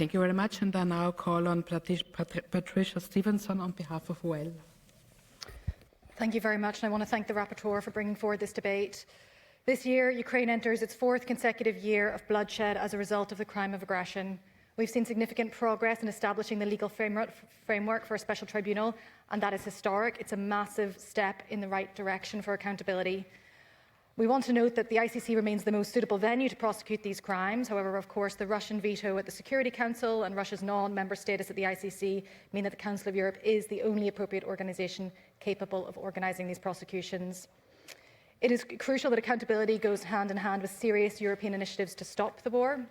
Thank you very much, and I now call on Patricia STEPHENSON on behalf of WELL. Thank you very much, and I want to thank the Rapporteur for bringing forward this debate. This year, Ukraine enters its fourth consecutive year of bloodshed as a result of the crime of aggression. We've seen significant progress in establishing the legal framework for a special tribunal, and that is historic. It's a massive step in the right direction for accountability. We want to note that the ICC remains the most suitable venue to prosecute these crimes. However, of course, the Russian veto at the Security Council and Russia's non-member status at the ICC mean that the Council of Europe is the only appropriate organisation capable of organising these prosecutions. It is crucial that accountability goes hand in hand with serious European initiatives to stop the war.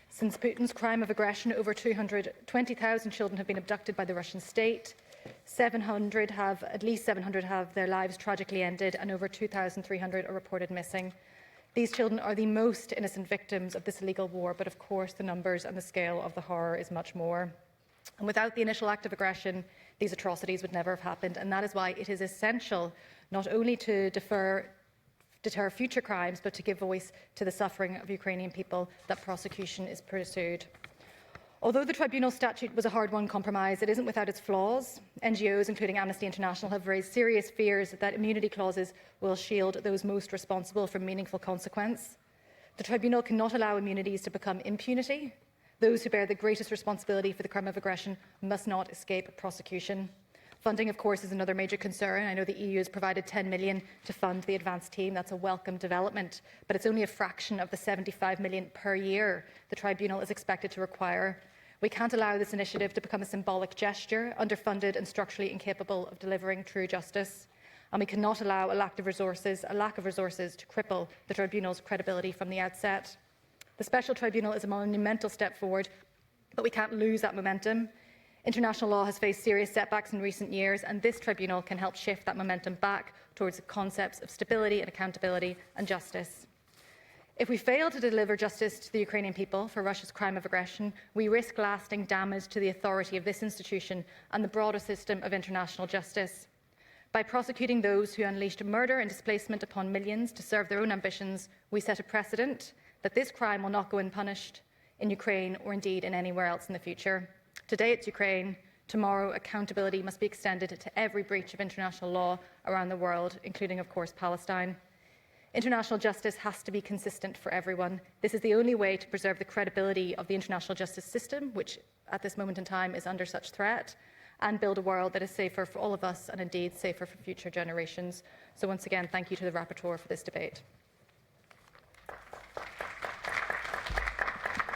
Since Putin's crime of aggression, over 220,000 children have been abducted by the Russian state. At least 700 have their lives tragically ended, and over 2,300 are reported missing. These children are the most innocent victims of this illegal war, but of course the numbers and the scale of the horror is much more. And without the initial act of aggression, these atrocities would never have happened, and that is why it is essential not only to deter future crimes, but to give voice to the suffering of Ukrainian people that prosecution is pursued. Although the Tribunal statute was a hard-won compromise, it isn't without its flaws. NGOs, including Amnesty International, have raised serious fears that immunity clauses will shield those most responsible from meaningful consequence. The Tribunal cannot allow immunities to become impunity. Those who bear the greatest responsibility for the crime of aggression must not escape prosecution. Funding, of course, is another major concern. I know the EU has provided 10 million to fund the advanced team. That's a welcome development, but it's only a fraction of the 75 million per year the Tribunal is expected to require. We can't allow this initiative to become a symbolic gesture, underfunded and structurally incapable of delivering true justice. And we cannot allow a lack of resources to cripple the Tribunal's credibility from the outset. The Special Tribunal is a monumental step forward, but we can't lose that momentum. International law has faced serious setbacks in recent years, and this tribunal can help shift that momentum back towards the concepts of stability and accountability and justice. If we fail to deliver justice to the Ukrainian people for Russia's crime of aggression, we risk lasting damage to the authority of this institution and the broader system of international justice. By prosecuting those who unleashed murder and displacement upon millions to serve their own ambitions, we set a precedent that this crime will not go unpunished in Ukraine or indeed in anywhere else in the future. Today it's Ukraine. Tomorrow, accountability must be extended to every breach of international law around the world, including, of course, Palestine. International justice has to be consistent for everyone. This is the only way to preserve the credibility of the international justice system, which at this moment in time is under such threat, and build a world that is safer for all of us and indeed safer for future generations. So once again, thank you to the Rapporteur for this debate.